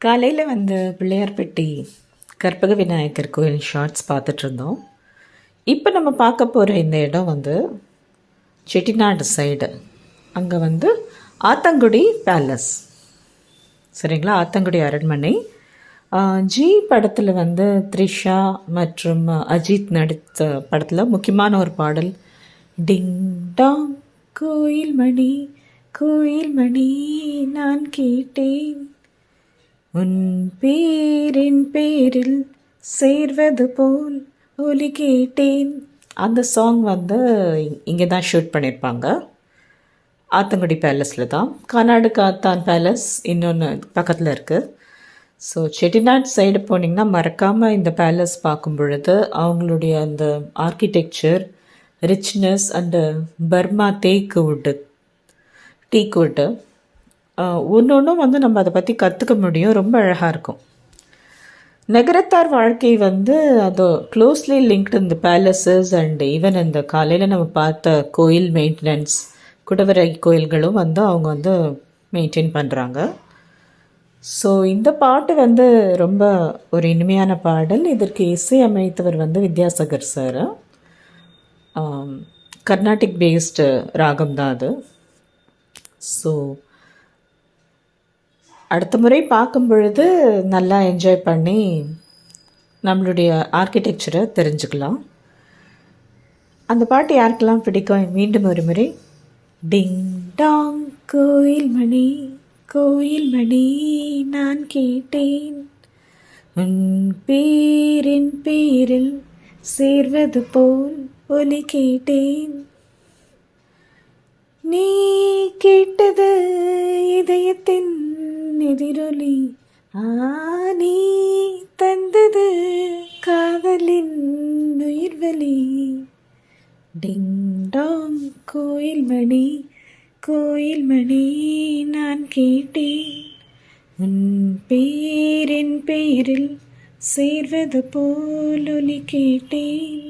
காலையில் வந்து பிள்ளையார்பட்டி கற்பக விநாயகர் கோயில் ஷார்ட்ஸ் பார்த்துட்ருந்தோம். இப்போ நம்ம பார்க்க போகிற இந்த இடம் வந்து செட்டிநாடு சைடு. அங்கே வந்து ஆத்தங்குடி பேலஸ், சரிங்களா? ஆத்தங்குடி அரண்மனை. ஜி படத்தில் வந்து த்ரிஷா மற்றும் அஜித் நடித்த படத்தில் முக்கியமான ஒரு பாடல், டிங் டாங் கோயில் மணி கோயில் மணி நான் கேட்டேன், உன் பேரின் பேரில் சேர்வது போல் ஒலி கேட்டேன். அந்த சாங் வந்து இங்கே தான் ஷூட் பண்ணியிருப்பாங்க, ஆத்தங்குடி பேலஸில் தான். கர்நாடு காத்தான் பேலஸ் இன்னொன்று பக்கத்தில் இருக்குது. ஸோ செட்டிநாட் சைடு போனீங்கன்னா மறக்காமல் இந்த பேலஸ் பார்க்கும் பொழுது அவங்களுடைய அந்த ஆர்கிடெக்சர் ரிச்னஸ் அண்டு பர்மா தேக்கு வுட்டு, டீக் வுட்டு ஒன்று ஒன்றும் வந்து நம்ம அதை பற்றி கற்றுக்க முடியும். ரொம்ப அழகாக இருக்கும். நகரத்தார் வாழ்க்கை வந்து அது க்ளோஸ்லி லிங்க்டு இந்த பேலஸஸ் அண்ட் ஈவன் இந்த காலையில் நம்ம பார்த்த கோயில் மெயின்டெனன்ஸ், குடவரை கோயில்களும் வந்து அவங்க வந்து மெயின்டைன் பண்ணுறாங்க. ஸோ இந்த பாட்டு வந்து ரொம்ப ஒரு இனிமையான பாடல். இதற்கு இசை அமைத்தவர் வந்து வித்யாசாகர் சார். கர்நாடிக் பேஸ்டு ராகம் தான் அது. ஸோ அடுத்த முறை பார்க்கும் பொழுது நல்லா என்ஜாய் பண்ணி நம்மளுடைய ஆர்கிடெக்சரை தெரிஞ்சுக்கலாம். அந்த பாட்டு யாருக்கெல்லாம் பிடிக்கும்? மீண்டும் ஒரு முறை, டிங் டாங் கோயில் மணி கோயில் மணி நான் கேட்டேன், உன் பேரின் பேரில் சேர்வது போல் ஒலி கேட்டேன், நீ கேட்டது இதயத்தின் எதிரொலி, நீ தந்தது காதலின் உயிர்வலி, டிங் டாங் கோயில் மணி கோயில் மணி நான் கேட்டேன், உன் பேரின் பேரில் சேர்வது போல் ஒலி கேட்டேன்.